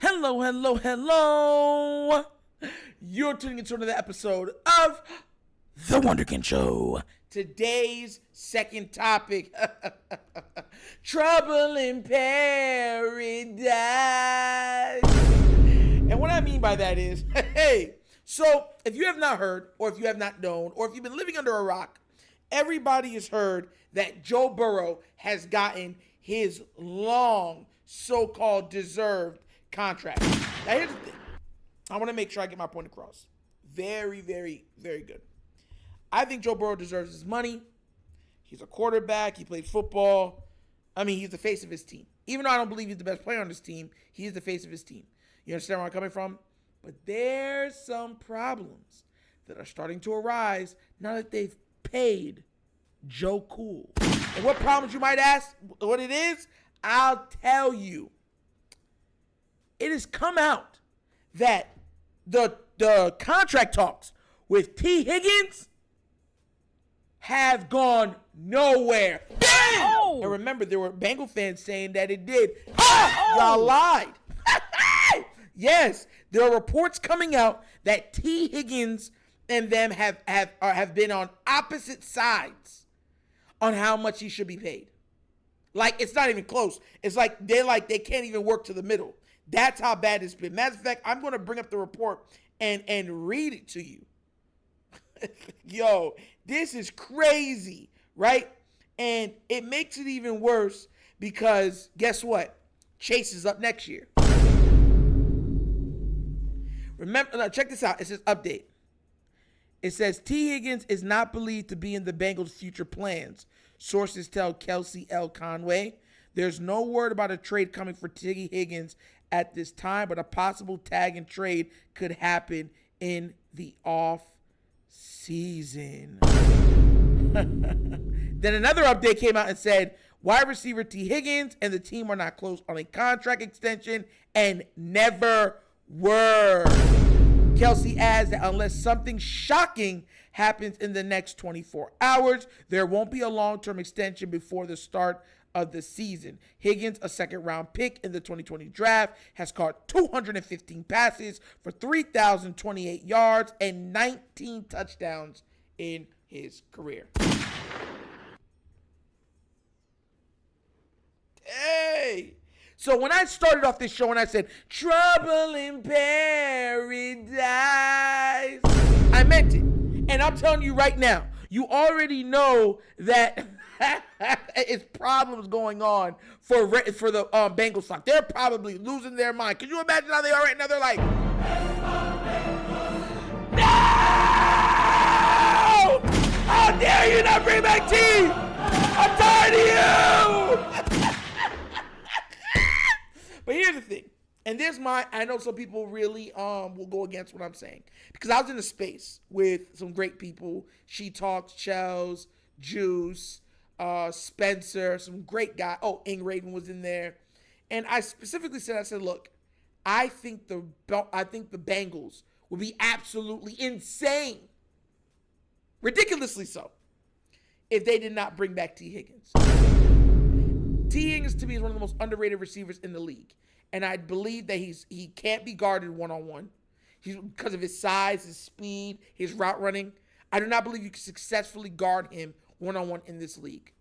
Hello, hello, hello. You're tuning into another episode of The Wunderkind Show. Today's second topic, trouble in paradise. And what I mean by that is, so if you have not heard, or if you have not known, or if you've been living under a rock, everybody has heard that Joe Burrow has gotten his long, so-called deserved contract. Now, here's the thing. I want to make sure I get my point across. Very, very, very good. I think Joe Burrow deserves his money. He's a quarterback. He played football. I mean, he's the face of his team. Even though I don't believe he's the best player on his team, he's the face of his team. You understand where I'm coming from? But there's some problems that are starting to arise now that they've paid Joe Cool. And what problems, you might ask? What it is? I'll tell you. It has come out that the contract talks with Tee Higgins have gone nowhere. Oh. And remember, there were Bengal fans saying that it did. Y'all lied. Yes, there are reports coming out that Tee Higgins and them have been on opposite sides on how much he should be paid. Like, it's not even close. It's like they can't even work to the middle. That's how bad it's been. Matter of fact, I'm going to bring up the report and read it to you. Yo, this is crazy, right? And it makes it even worse because guess what? Chase is up next year. Remember, now check this out. It says update. It says Tee Higgins is not believed to be in the Bengals' future plans. Sources tell Kelsey L. Conway. There's no word about a trade coming for Tee Higgins at this time, but a possible tag and trade could happen in the off season. Then another update came out and said wide receiver Tee Higgins and the team are not close on a contract extension and never were. Kelsey adds that unless something shocking happens in the next 24 hours, there won't be a long-term extension before the start of the season. Higgins, a second-round pick in the 2020 draft, has caught 215 passes for 3,028 yards and 19 touchdowns in his career. Hey! So when I started off this show and I said, trouble in paradise, I meant it. And I'm telling you right now, you already know that it's problems going on for the Bengals stock. They're probably losing their mind. Can you imagine how they are right now? They're like, no! How dare you not bring back T? I'm tired of you! But here's the thing, and I know some people really will go against what I'm saying, because I was in a space with some great people. She Talks, Chels, Juice, Spencer, some great guy. Oh, Ing Raven was in there, and I specifically said, look, I think the Bengals will be absolutely insane, ridiculously so, if they did not bring back Tee Higgins. Tee Higgins, to me, is one of the most underrated receivers in the league. And I believe that he can't be guarded one-on-one. Because of his size, his speed, his route running. I do not believe you can successfully guard him one-on-one in this league.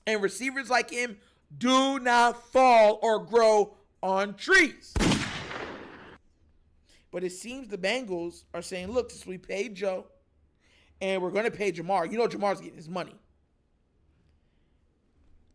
And receivers like him do not fall or grow on trees. But it seems the Bengals are saying, look, since we paid Joe, and we're going to pay Jamar. You know Jamar's getting his money.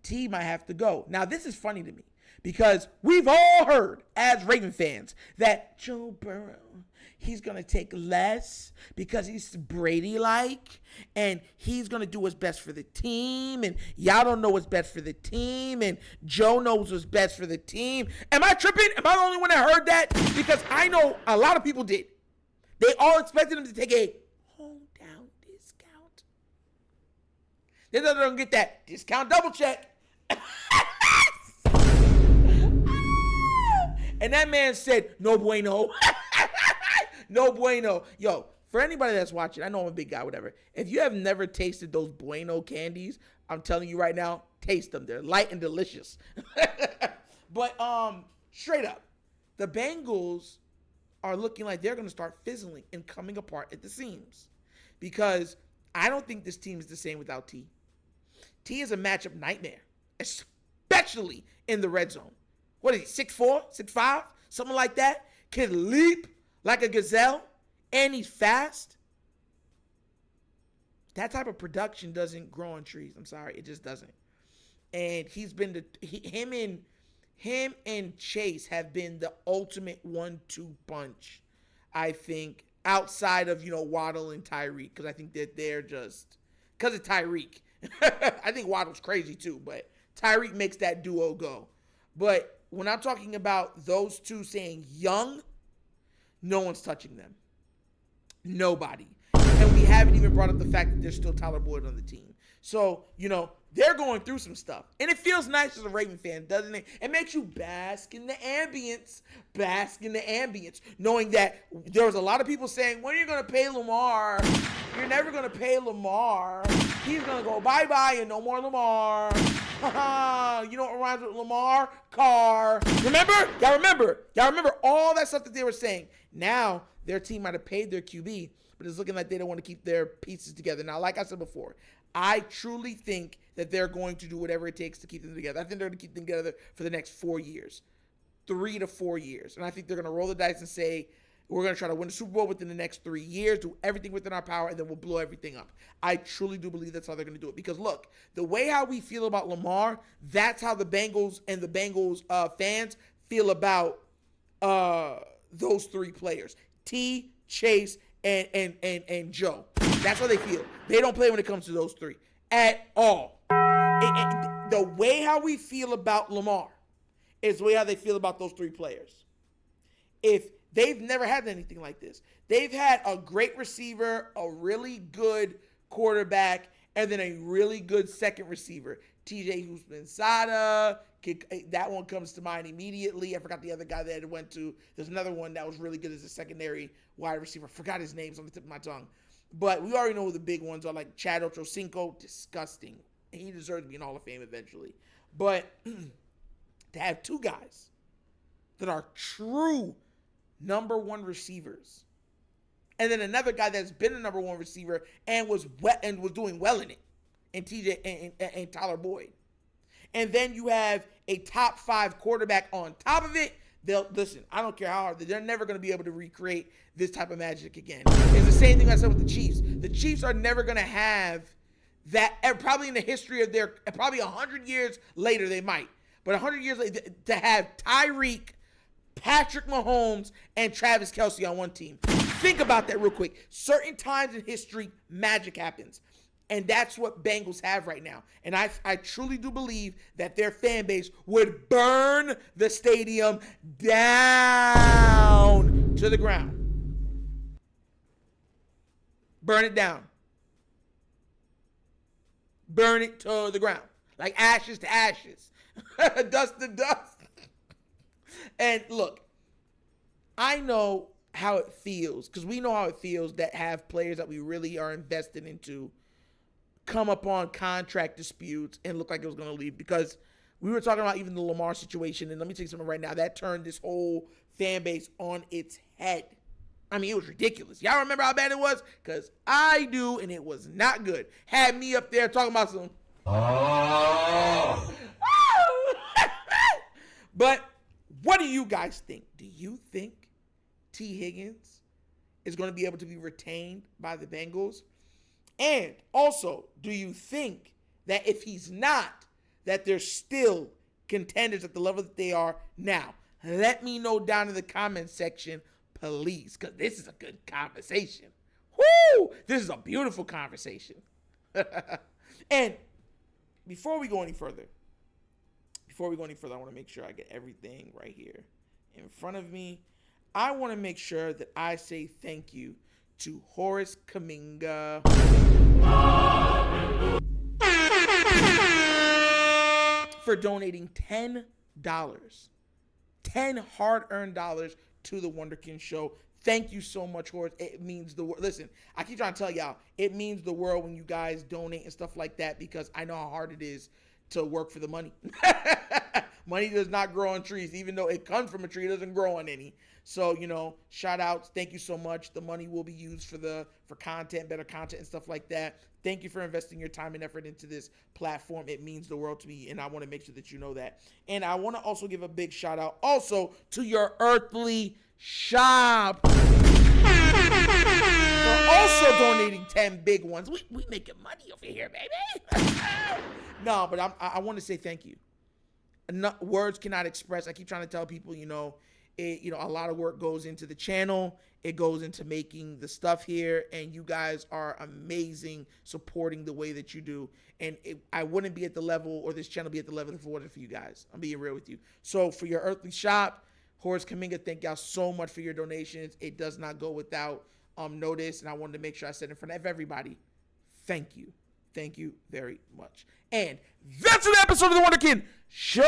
T might have to go. Now, this is funny to me because we've all heard as Raven fans that Joe Burrow, he's going to take less because he's Brady-like and he's going to do what's best for the team and y'all don't know what's best for the team and Joe knows what's best for the team. Am I tripping? Am I the only one that heard that? Because I know a lot of people did. They all expected him to take a hometown discount. They're not going to get that discount double check. And that man said, no bueno. No bueno. Yo, for anybody that's watching, I know I'm a big guy, whatever. If you have never tasted those bueno candies, I'm telling you right now, taste them. They're light and delicious. But straight up, the Bengals are looking like they're going to start fizzling and coming apart at the seams, because I don't think this team is the same without T. T is a matchup nightmare, especially in the red zone. What is he, 6'4", 6'5", something like that? Can leap like a gazelle, and he's fast. That type of production doesn't grow on trees. I'm sorry, it just doesn't. And he's been him and Chase have been the ultimate 1-2 punch, I think, outside of, Waddle and Tyreek, because I think that they're just, because of Tyreek. I think Waddle's crazy too, but Tyreek makes that duo go. But when I'm talking about those two saying young, no one's touching them. Nobody. And we haven't even brought up the fact that there's still Tyler Boyd on the team. So, they're going through some stuff. And it feels nice as a Raven fan, doesn't it? It makes you bask in the ambience. Knowing that there was a lot of people saying, when are you going to pay Lamar? You're never going to pay Lamar. He's going to go bye-bye and no more Lamar. You know what reminds me of Lamar? Carr. Remember? Y'all remember all that stuff that they were saying. Now, their team might have paid their QB, but it's looking like they don't want to keep their pieces together. Now, like I said before, I truly think that they're going to do whatever it takes to keep them together. I think they're going to keep them together for the next 4 years, 3 to 4 years. And I think they're going to roll the dice and say, we're going to try to win the Super Bowl within the next 3 years, do everything within our power, and then we'll blow everything up. I truly do believe that's how they're going to do it. Because, look, the way how we feel about Lamar, that's how the Bengals and the Bengals fans feel about those 3 players, T, Chase, and Joe. That's how they feel. They don't play when it comes to those 3 at all. The way how we feel about Lamar is the way how they feel about those 3 players. If they've never had anything like this, they've had a great receiver, a really good quarterback, and then a really good second receiver. TJ Houshmandzadeh, that one comes to mind immediately. I forgot the other guy that it went to. There's another one that was really good as a secondary wide receiver. I forgot his name. It's on the tip of my tongue. But we already know who the big ones are, like Chad Ochocinco. Disgusting. He deserves to be in Hall of Fame eventually. But to have 2 guys that are true number 1 receivers, and then another guy that's been a number 1 receiver and was doing well in it, and TJ and Tyler Boyd, and then you have a top 5 quarterback on top of it. Listen, I don't care how hard, they're never going to be able to recreate this type of magic again. It's the same thing I said with the Chiefs. The Chiefs are never going to have that, probably in the history of probably 100 years later they might, but 100 years later, to have Tyreek, Patrick Mahomes, and Travis Kelce on one team. Think about that real quick. Certain times in history, magic happens. And that's what Bengals have right now. And I truly do believe that their fan base would burn the stadium down to the ground. Burn it down. Burn it to the ground. Like ashes to ashes. Dust to dust. And look, I know how it feels, because we know how it feels that have players that we really are invested into come upon contract disputes and look like it was going to leave, because we were talking about even the Lamar situation, and let me tell you something right now, that turned this whole fan base on its head. I mean, it was ridiculous. Y'all remember how bad it was? Because I do, and it was not good. Had me up there talking about some... Oh. But what do you guys think? Do you think Tee Higgins is going to be able to be retained by the Bengals? And also, do you think that if he's not, that they're still contenders at the level that they are now? Let me know down in the comment section, please, because this is a good conversation. Woo! This is a beautiful conversation. And before we go any further, I want to make sure I get everything right here in front of me. I want to make sure that I say thank you to Horace Kaminga for donating $10, 10 hard-earned dollars to the Wunderkind Show. Thank you so much, Horace. It means the world. Listen, I keep trying to tell y'all, it means the world when you guys donate and stuff like that, because I know how hard it is to work for the money. Money does not grow on trees. Even though it comes from a tree, it doesn't grow on any. So, shout outs. Thank you so much. The money will be used for content, better content and stuff like that. Thank you for investing your time and effort into this platform. It means the world to me, and I want to make sure that you know that. And I want to also give a big shout out also to your earthly shop for also donating 10 big ones. We making money over here, baby. No, but I want to say thank you. Words cannot express. I keep trying to tell people, a lot of work goes into the channel. It goes into making the stuff here, and you guys are amazing supporting the way that you do. And I wouldn't be at the level, or this channel be at the level if it wasn't for you guys. I'm being real with you. So for your earthly shop, Horace Kaminga, thank y'all so much for your donations. It does not go without notice, and I wanted to make sure I said in front of everybody, thank you. Thank you very much. And that's an episode of The Wonder Kid Show.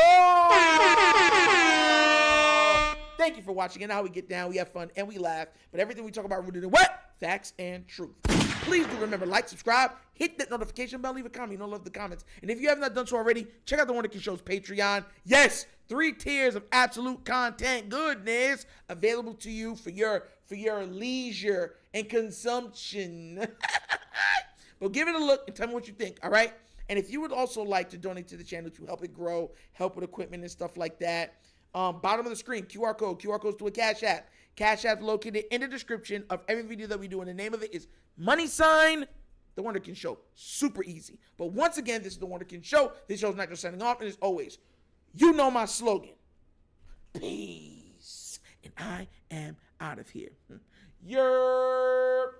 Thank you for watching. And how we get down, we have fun, and we laugh. But everything we talk about rooted in what? Facts and truth. Please do remember, like, subscribe, hit that notification bell, leave a comment. Love the comments. And if you have not done so already, check out The Wonder Kid Show's Patreon. Yes, 3 tiers of absolute content goodness available to you for your leisure and consumption. But give it a look and tell me what you think, all right? And if you would also like to donate to the channel to help it grow, help with equipment and stuff like that, bottom of the screen, QR codes to a Cash App. Cash App located in the description of every video that we do, and the name of it is $, The Wonder Kid Show. Super easy. But once again, this is The Wonder Kid Show. This show's not just signing off, and as always, you know my slogan. Peace. And I am out of here. Yerp.